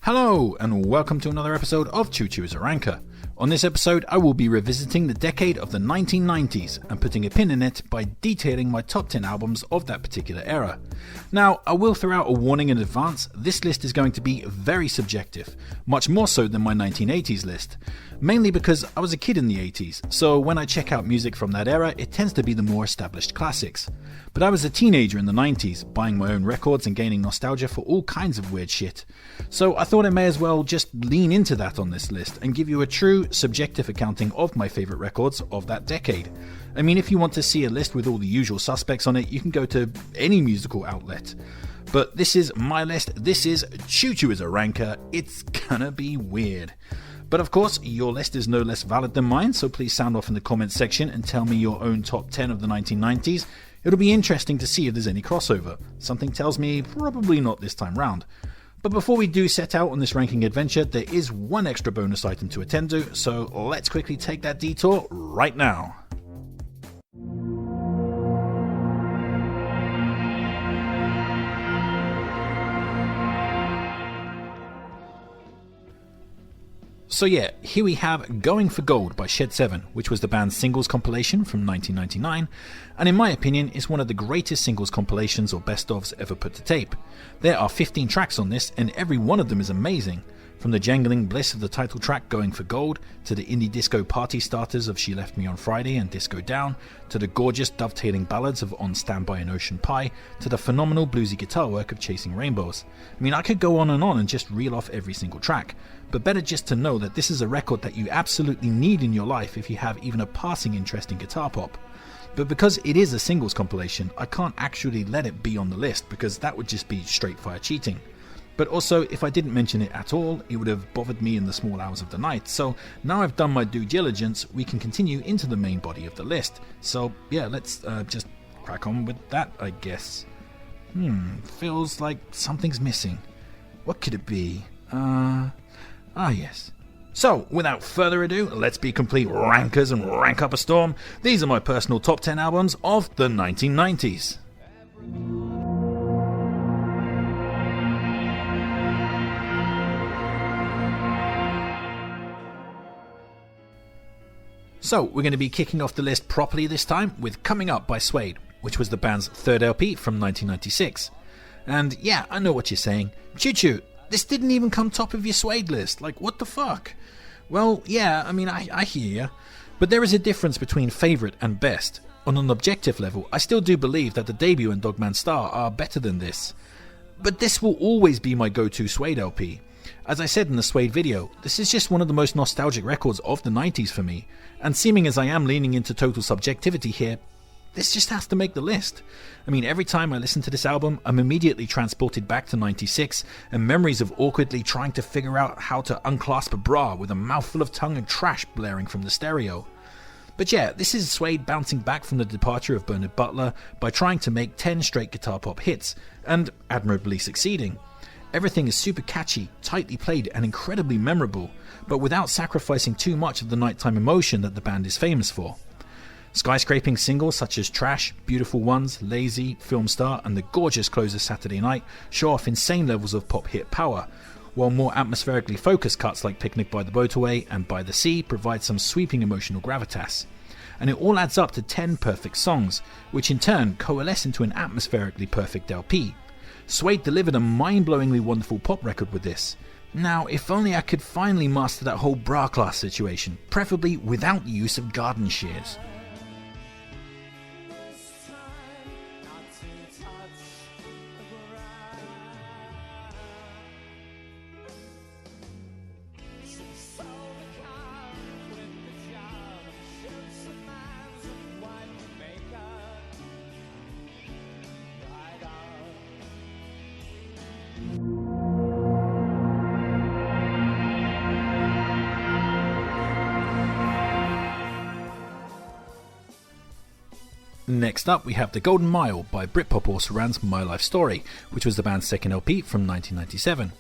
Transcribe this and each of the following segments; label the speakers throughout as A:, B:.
A: Hello, and welcome to another episode of Chuchu is a Ranker. On this episode, I will be revisiting the decade of the 1990s and putting a pin in it by detailing my top 10 albums of that particular era. Now, I will throw out a warning in advance, this list is going to be very subjective, much more so than my 1980s list. Mainly because I was a kid in the 80s, so when I check out music from that era, it tends to be the more established classics. But I was a teenager in the 90s, buying my own records and gaining nostalgia for all kinds of weird shit. So I thought I may as well just lean into that on this list and give you a true subjective accounting of my favourite records of that decade. I mean, if you want to see a list with all the usual suspects on it, you can go to any musical outlet. But this is my list, this is Chuchu is a Ranker, it's gonna be weird. But of course, your list is no less valid than mine, so please sound off in the comments section and tell me your own top 10 of the 1990s. It'll be interesting to see if there's any crossover. Something tells me probably not this time round. But before we do set out on this ranking adventure, there is one extra bonus item to attend to, so let's quickly take that detour right now. So yeah, here we have Going for Gold by Shed 7, which was the band's singles compilation from 1999, and in my opinion is one of the greatest singles compilations or best-ofs ever put to tape. There are 15 tracks on this, and every one of them is amazing. From the jangling bliss of the title track Going for Gold, to the indie disco party starters of She Left Me on Friday and Disco Down, to the gorgeous dovetailing ballads of On Standby and Ocean Pie, to the phenomenal bluesy guitar work of Chasing Rainbows. I mean, I could go on and just reel off every single track, but better just to know that this is a record that you absolutely need in your life if you have even a passing interest in guitar pop. But because it is a singles compilation, I can't actually let it be on the list because that would just be straight fire cheating. But also, if I didn't mention it at all, it would have bothered me in the small hours of the night, so now I've done my due diligence, we can continue into the main body of the list. So yeah, let's just crack on with that, I guess. Feels like something's missing. What could it be? Yes. So, without further ado, let's be complete rankers and rank up a storm. These are my personal top 10 albums of the 1990s. So, we're going to be kicking off the list properly this time with Coming Up by Suede, which was the band's third LP from 1996. And yeah, I know what you're saying. Chuchu, this didn't even come top of your Suede list, like what the fuck? Well, yeah, I mean, I hear ya. But there is a difference between favourite and best. On an objective level, I still do believe that the debut and Dogman Star are better than this. But this will always be my go-to Suede LP. As I said in the Suede video, this is just one of the most nostalgic records of the 90s for me, and seeming as I am leaning into total subjectivity here, this just has to make the list. I mean, every time I listen to this album, I'm immediately transported back to 96, and memories of awkwardly trying to figure out how to unclasp a bra with a mouthful of tongue and trash blaring from the stereo. But yeah, this is Suede bouncing back from the departure of Bernard Butler by trying to make 10 straight guitar pop hits, and admirably succeeding. Everything is super catchy, tightly played and incredibly memorable, but without sacrificing too much of the nighttime emotion that the band is famous for. Skyscraping singles such as Trash, Beautiful Ones, Lazy, Film Star and the gorgeous closer Saturday Night show off insane levels of pop hit power, while more atmospherically focused cuts like Picnic by the Boataway and By the Sea provide some sweeping emotional gravitas. And it all adds up to 10 perfect songs, which in turn coalesce into an atmospherically perfect LP. Suede delivered a mind-blowingly wonderful pop record with this. Now, if only I could finally master that whole bra class situation, preferably without the use of garden shears. Next up, we have The Golden Mile by Britpop Orsaran's My Life Story, which was the band's second LP from 1997.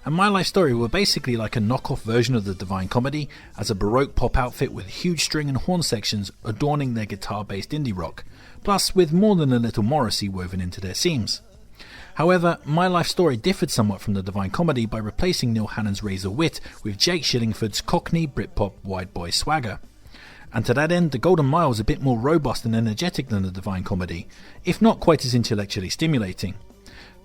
A: And My Life Story were basically like a knockoff version of the Divine Comedy, as a baroque pop outfit with huge string and horn sections adorning their guitar-based indie rock, plus with more than a little Morrissey woven into their seams. However, My Life Story differed somewhat from the Divine Comedy by replacing Neil Hannon's razor wit with Jake Shillingford's Cockney Britpop wide boy swagger. And to that end, The Golden Mile is a bit more robust and energetic than the Divine Comedy, if not quite as intellectually stimulating.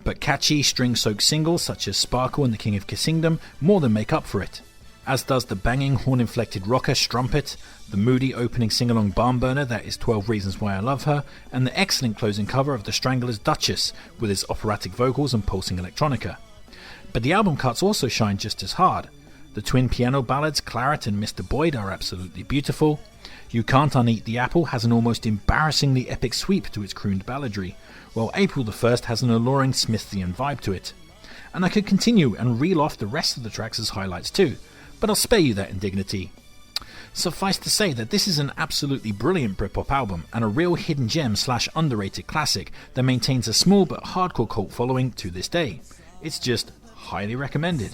A: But catchy, string-soaked singles such as Sparkle and The King of Kissingdom more than make up for it, as does the banging, horn-inflected rocker Strumpet, the moody opening sing-along barn burner that is 12 Reasons Why I Love Her, and the excellent closing cover of The Stranglers' Duchess with its operatic vocals and pulsing electronica. But the album cuts also shine just as hard. The twin piano ballads Claret and Mr. Boyd are absolutely beautiful. You Can't Uneat the Apple has an almost embarrassingly epic sweep to its crooned balladry, while April the 1st has an alluring Smithian vibe to it. And I could continue and reel off the rest of the tracks as highlights too, but I'll spare you that indignity. Suffice to say that this is an absolutely brilliant Britpop album and a real hidden gem / underrated classic that maintains a small but hardcore cult following to this day. It's just highly recommended.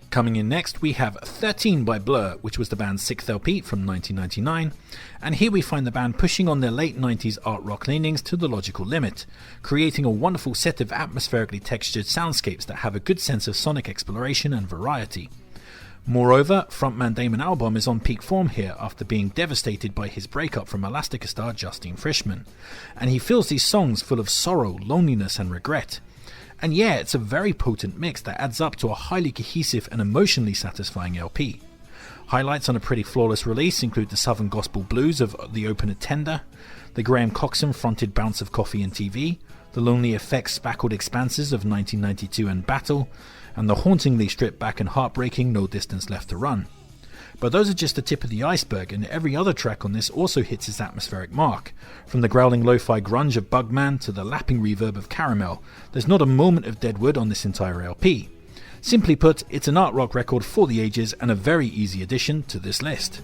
A: Coming in next, we have 13 by Blur, which was the band's 6th LP from 1999, and here we find the band pushing on their late 90s art rock leanings to the logical limit, creating a wonderful set of atmospherically textured soundscapes that have a good sense of sonic exploration and variety. Moreover, frontman Damon Albarn is on peak form here after being devastated by his breakup from Elastica star Justine Frischmann, and he fills these songs full of sorrow, loneliness and regret. And yeah, it's a very potent mix that adds up to a highly cohesive and emotionally satisfying LP. Highlights on a pretty flawless release include the Southern Gospel Blues of the opener Tender, the Graham Coxon fronted Bounce of Coffee and TV, the Lonely Effects Spackled Expanses of 1992 and Battle, and the hauntingly stripped back and heartbreaking No Distance Left to Run. But those are just the tip of the iceberg, and every other track on this also hits its atmospheric mark. From the growling lo-fi grunge of Bugman to the lapping reverb of Caramel, there's not a moment of deadwood on this entire LP. Simply put, it's an art rock record for the ages and a very easy addition to this list.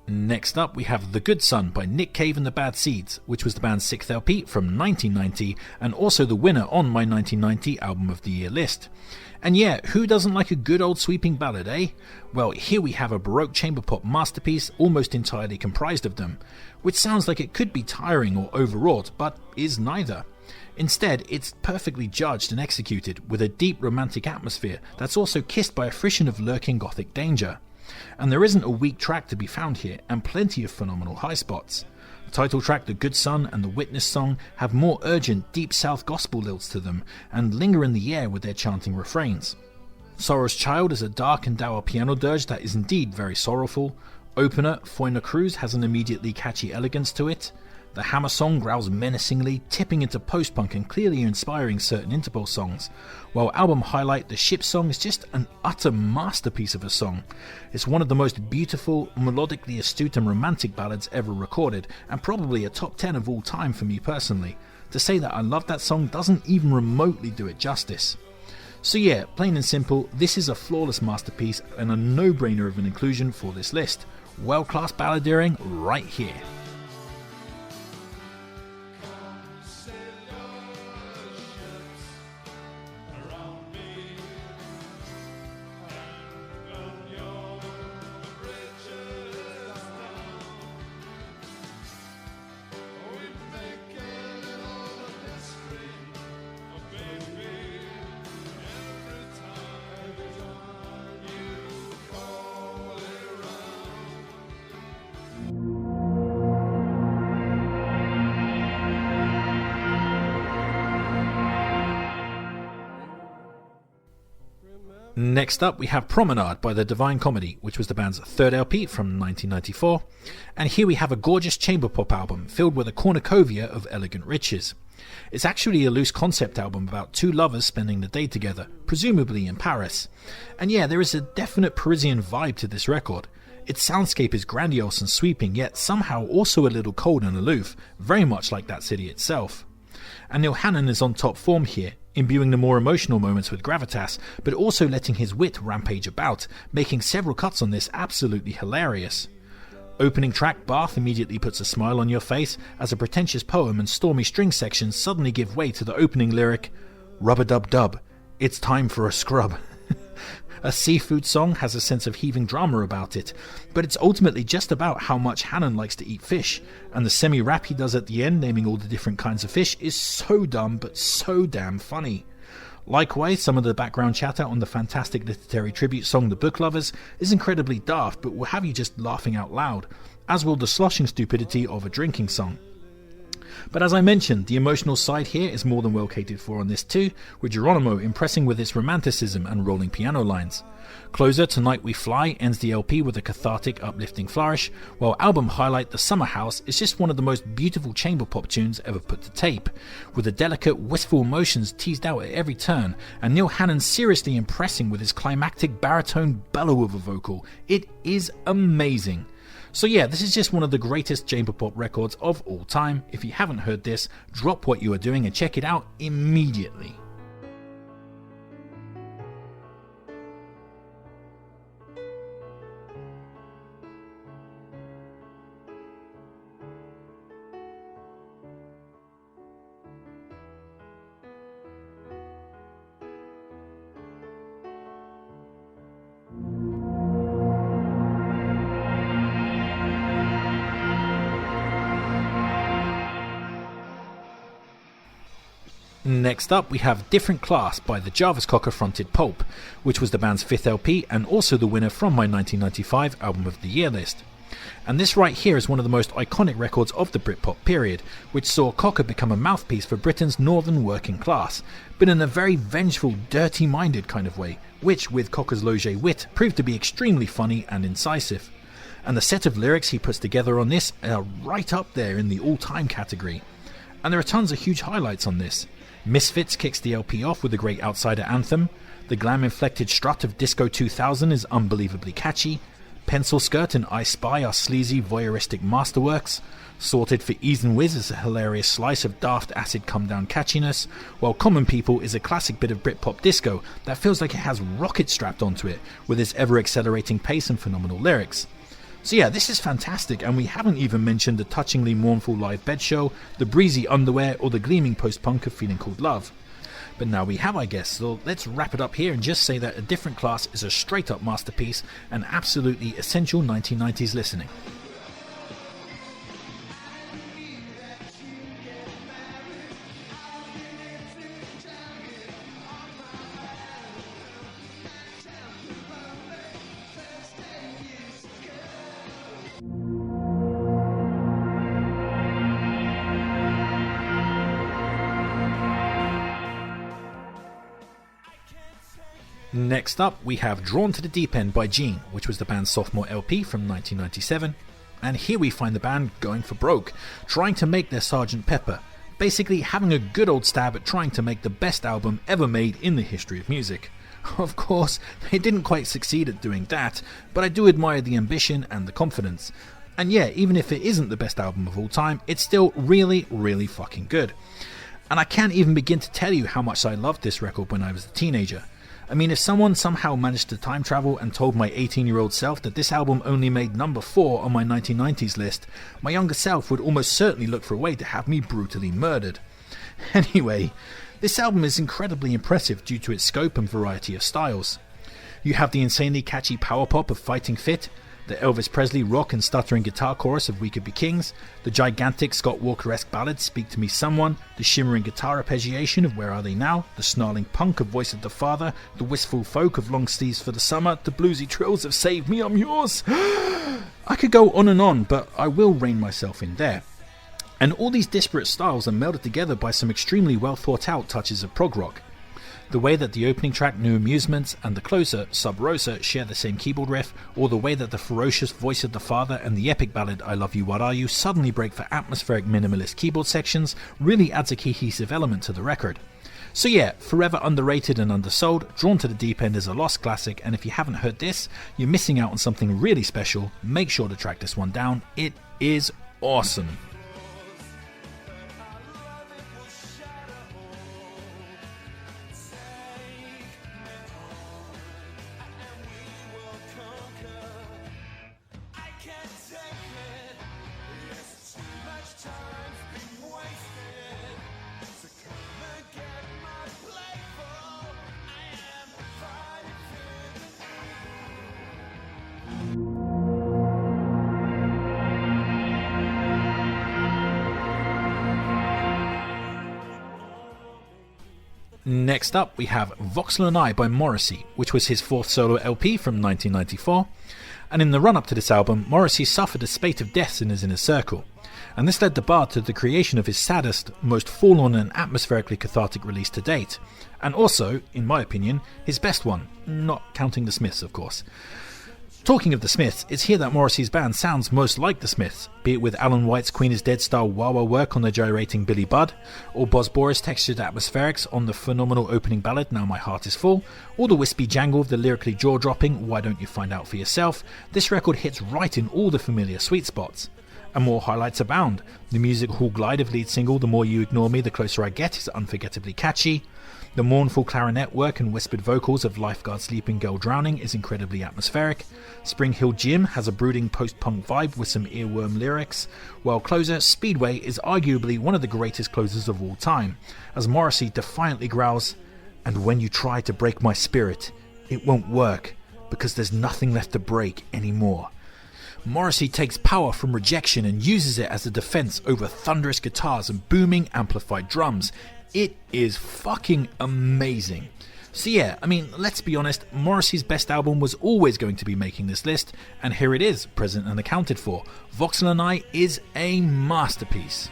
A: Next up, we have The Good Son by Nick Cave and the Bad Seeds, which was the band's 6th LP from 1990 and also the winner on my 1990 Album of the Year list. And yeah, who doesn't like a good old sweeping ballad, eh? Well, here we have a Baroque chamber pop masterpiece almost entirely comprised of them, which sounds like it could be tiring or overwrought, but is neither. Instead, it's perfectly judged and executed with a deep romantic atmosphere that's also kissed by a frisson of lurking gothic danger. And there isn't a weak track to be found here, and plenty of phenomenal high spots. The title track The Good Son and the Witness song have more urgent, deep south gospel lilts to them, and linger in the air with their chanting refrains. Sorrow's Child is a dark and dour piano dirge that is indeed very sorrowful. Opener, Foyna Cruz, has an immediately catchy elegance to it. The Hammer song growls menacingly, tipping into post-punk and clearly inspiring certain Interpol songs, while album highlight The Ship song is just an utter masterpiece of a song. It's one of the most beautiful, melodically astute and romantic ballads ever recorded, and probably a top 10 of all time for me personally. To say that I love that song doesn't even remotely do it justice. So yeah, plain and simple, this is a flawless masterpiece and a no-brainer of an inclusion for this list. World-class balladeering right here. Next up we have Promenade by the Divine Comedy, which was the band's third LP from 1994, and here we have a gorgeous chamber pop album filled with a cornucopia of elegant riches. It's actually a loose concept album about two lovers spending the day together, presumably in Paris. And yeah, there is a definite Parisian vibe to this record. Its soundscape is grandiose and sweeping, yet somehow also a little cold and aloof, very much like that city itself. And Neil Hannon is on top form here, imbuing the more emotional moments with gravitas, but also letting his wit rampage about, making several cuts on this absolutely hilarious. Opening track Bath immediately puts a smile on your face as a pretentious poem and stormy string sections suddenly give way to the opening lyric, "Rub-a-dub-dub, it's time for a scrub." A seafood song has a sense of heaving drama about it, but it's ultimately just about how much Hannon likes to eat fish, and the semi-rap he does at the end naming all the different kinds of fish is so dumb but so damn funny. Likewise, some of the background chatter on the fantastic literary tribute song The Book Lovers is incredibly daft but will have you just laughing out loud, as will the sloshing stupidity of a drinking song. But as I mentioned, the emotional side here is more than well catered for on this too, with Geronimo impressing with its romanticism and rolling piano lines. Closer, Tonight We Fly ends the LP with a cathartic, uplifting flourish, while album highlight The Summer House is just one of the most beautiful chamber pop tunes ever put to tape, with the delicate, wistful emotions teased out at every turn, and Neil Hannon seriously impressing with his climactic baritone bellow of a vocal. It is amazing. So yeah, this is just one of the greatest chamber pop records of all time. If you haven't heard this, drop what you are doing and check it out immediately. Next up we have Different Class by the Jarvis Cocker fronted Pulp, which was the band's fifth LP and also the winner from my 1995 Album of the Year list. And this right here is one of the most iconic records of the Britpop period, which saw Cocker become a mouthpiece for Britain's northern working class, but in a very vengeful, dirty-minded kind of way, which, with Cocker's Loge wit, proved to be extremely funny and incisive. And the set of lyrics he puts together on this are right up there in the all-time category. And there are tons of huge highlights on this. Misfits kicks the LP off with a great outsider anthem. The glam-inflected strut of Disco 2000 is unbelievably catchy. Pencil Skirt and I Spy are sleazy, voyeuristic masterworks. Sorted for Ease and Whiz is a hilarious slice of daft acid come-down catchiness, while Common People is a classic bit of Britpop disco that feels like it has rockets strapped onto it, with its ever-accelerating pace and phenomenal lyrics. So yeah, this is fantastic, and we haven't even mentioned the touchingly mournful live bed show, the breezy underwear, or the gleaming post-punk of Feeling Called Love. But now we have, I guess, so let's wrap it up here and just say that A Different Class is a straight-up masterpiece and absolutely essential 1990s listening. Next up, we have Drawn to the Deep End by Gene, which was the band's sophomore LP from 1997. And here we find the band going for broke, trying to make their Sgt. Pepper, basically having a good old stab at trying to make the best album ever made in the history of music. Of course, they didn't quite succeed at doing that, but I do admire the ambition and the confidence. And yeah, even if it isn't the best album of all time, it's still really, really fucking good. And I can't even begin to tell you how much I loved this record when I was a teenager. I mean, if someone somehow managed to time travel and told my 18-year-old self that this album only made number 4 on my 1990s list, my younger self would almost certainly look for a way to have me brutally murdered. Anyway, this album is incredibly impressive due to its scope and variety of styles. You have the insanely catchy power pop of Fighting Fit, the Elvis Presley rock and stuttering guitar chorus of We Could Be Kings, the gigantic Scott Walker-esque ballad Speak to Me Someone, the shimmering guitar arpeggiation of Where Are They Now, the snarling punk of Voice of the Father, the wistful folk of Long Sleeves for the Summer, the bluesy trills of Save Me, I'm Yours. I could go on, but I will rein myself in there. And all these disparate styles are melded together by some extremely well thought out touches of prog rock. The way that the opening track New Amusements and the closer Sub Rosa share the same keyboard riff, or the way that the ferocious voice of the father and the epic ballad I Love You What Are You suddenly break for atmospheric minimalist keyboard sections, really adds a cohesive element to the record. So yeah, forever underrated and undersold, Drawn to the Deep End is a lost classic, and if you haven't heard this, you're missing out on something really special. Make sure to track this one down. It is awesome. Next up, we have Voxel and I by Morrissey, which was his fourth solo LP from 1994, and in the run-up to this album, Morrissey suffered a spate of deaths in his inner circle, and this led the Bard to the creation of his saddest, most forlorn and atmospherically cathartic release to date, and also, in my opinion, his best one, not counting the Smiths, of course. Talking of the Smiths, it's here that Morrissey's band sounds most like the Smiths, be it with Alan White's Queen is Dead style wah-wah work on the gyrating Billy Budd, or Boz Boris' textured atmospherics on the phenomenal opening ballad Now My Heart Is Full, or the wispy jangle of the lyrically jaw-dropping Why Don't You Find Out For Yourself. This record hits right in all the familiar sweet spots. And more highlights abound. The music hall glide of lead single The More You Ignore Me, The Closer I Get is unforgettably catchy. The mournful clarinet work and whispered vocals of Lifeguard Sleeping Girl Drowning is incredibly atmospheric. Spring Hill Gym has a brooding post-punk vibe with some earworm lyrics, while closer Speedway is arguably one of the greatest closers of all time, as Morrissey defiantly growls, "And when you try to break my spirit, it won't work, because there's nothing left to break anymore." Morrissey takes power from rejection and uses it as a defense over thunderous guitars and booming amplified drums. It is fucking amazing. So yeah, I mean, let's be honest, Morrissey's best album was always going to be making this list, and here it is, present and accounted for. Voxel and I is a masterpiece.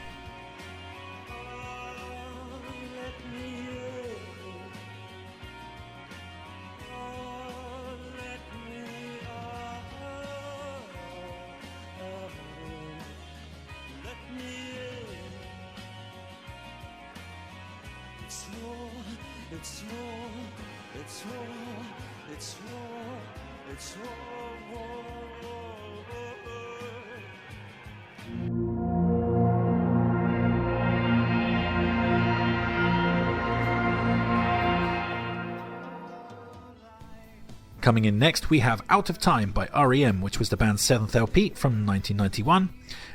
A: Coming in next, we have Out of Time by r.e.m, which was the band's 7th LP from 1991,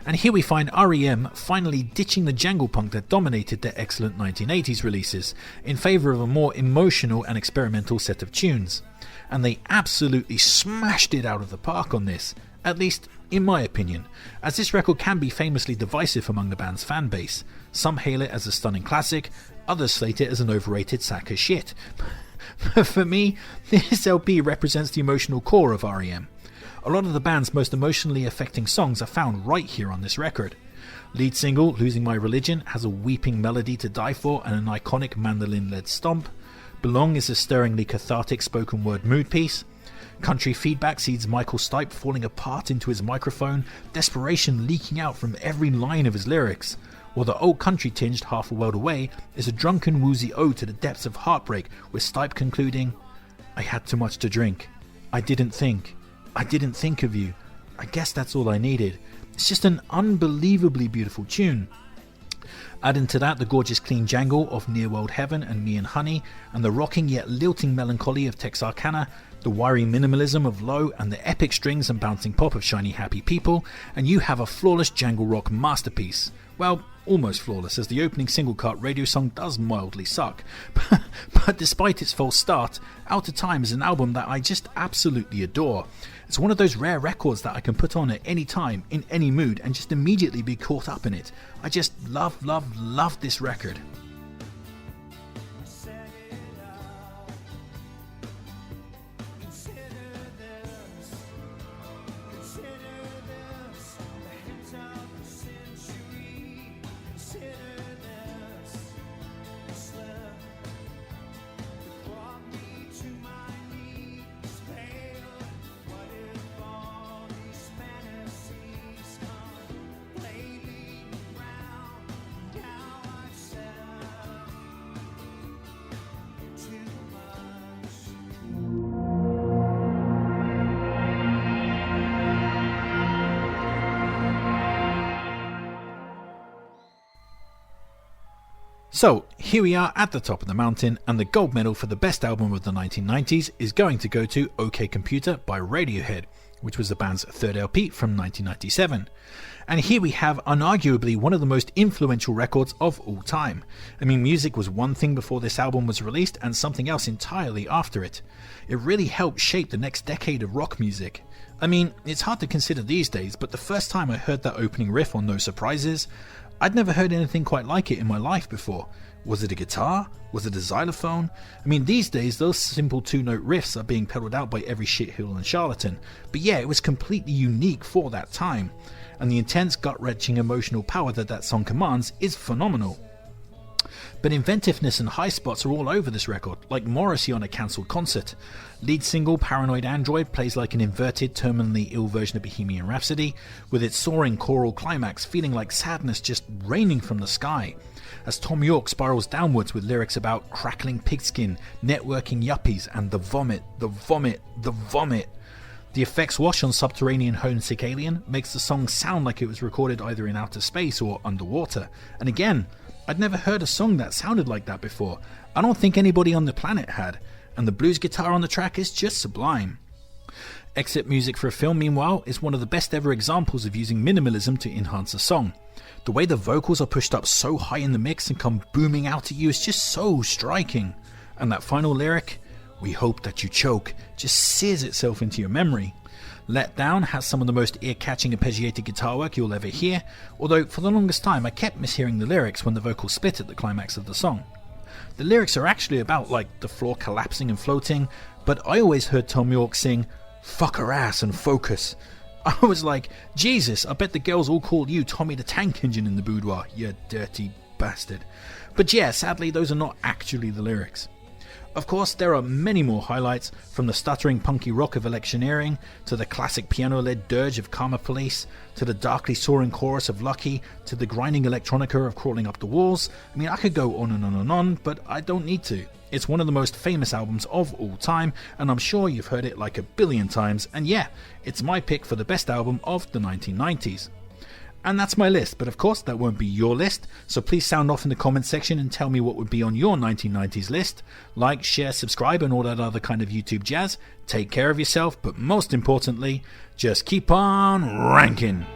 A: and here we find r.e.m finally ditching the jangle punk that dominated their excellent 1980s releases in favour of a more emotional and experimental set of tunes, and they absolutely smashed it out of the park on this, at least in my opinion, as this record can be famously divisive among the band's fan base. Some hail it as a stunning classic, others slate it as an overrated sack of shit. For me, this LP represents the emotional core of r.e.m. A lot of the band's most emotionally affecting songs are found right here on this record. Lead single, Losing My Religion, has a weeping melody to die for and an iconic mandolin-led stomp. Belong is a stirringly cathartic spoken word mood piece. Country Feedback sees Michael Stipe falling apart into his microphone, desperation leaking out from every line of his lyrics. While the old country-tinged Half a World Away is a drunken woozy ode to the depths of heartbreak, with Stipe concluding, "I had too much to drink. I didn't think of you. I guess that's all I needed." It's just an unbelievably beautiful tune. Adding to that the gorgeous clean jangle of Near World Heaven and Me and Honey, and the rocking yet lilting melancholy of Texarkana, the wiry minimalism of Low, and the epic strings and bouncing pop of Shiny Happy People, and you have a flawless jangle rock masterpiece. Well, almost flawless, as the opening single cut radio song does mildly suck. But despite its false start, Out of Time is an album that I just absolutely adore. It's one of those rare records that I can put on at any time, in any mood, and just immediately be caught up in it. I just love this record. So, here we are at the top of the mountain, and the gold medal for the best album of the 1990s is going to go to OK Computer by Radiohead, which was the band's third LP from 1997. And here we have unarguably one of the most influential records of all time. I mean, music was one thing before this album was released and something else entirely after it. It really helped shape the next decade of rock music. I mean, it's hard to consider these days, but the first time I heard that opening riff on No Surprises, I'd never heard anything quite like it in my life before. Was it a guitar? Was it a xylophone? I mean, these days those simple two-note riffs are being peddled out by every shithill and charlatan, but yeah, it was completely unique for that time, and the intense, gut-wrenching emotional power that song commands is phenomenal. But inventiveness and high spots are all over this record, like Morrissey on a cancelled concert. Lead single Paranoid Android plays like an inverted, terminally ill version of Bohemian Rhapsody, with its soaring choral climax feeling like sadness just raining from the sky, as Tom York spirals downwards with lyrics about crackling pigskin, networking yuppies, and the vomit, the vomit, the vomit. The effects wash on Subterranean Homesick Alien makes the song sound like it was recorded either in outer space or underwater, and again, I'd never heard a song that sounded like that before. I don't think anybody on the planet had, and the blues guitar on the track is just sublime. Exit music for a film, meanwhile, is one of the best ever examples of using minimalism to enhance a song. The way the vocals are pushed up so high in the mix and come booming out at you is just so striking. And that final lyric, "We hope that you choke," just sears itself into your memory. Let Down has some of the most ear-catching arpeggiated guitar work you'll ever hear, although for the longest time I kept mishearing the lyrics when the vocals split at the climax of the song. The lyrics are actually about like the floor collapsing and floating, but I always heard Tom York sing, "Fuck her ass and focus." I was like, Jesus, I bet the girls all called you Tommy the Tank Engine in the boudoir, you dirty bastard. But yeah, sadly those are not actually the lyrics. Of course, there are many more highlights, from the stuttering punky rock of Electioneering, to the classic piano-led dirge of Karma Police, to the darkly soaring chorus of Lucky, to the grinding electronica of Crawling Up the Walls. I mean, I could go on and on and on, but I don't need to. It's one of the most famous albums of all time, and I'm sure you've heard it like a billion times, and yeah, it's my pick for the best album of the 1990s. And that's my list, but of course that won't be your list, so please sound off in the comments section and tell me what would be on your 1990s list. Like, share, subscribe and all that other kind of YouTube jazz. Take care of yourself, but most importantly, just keep on ranking.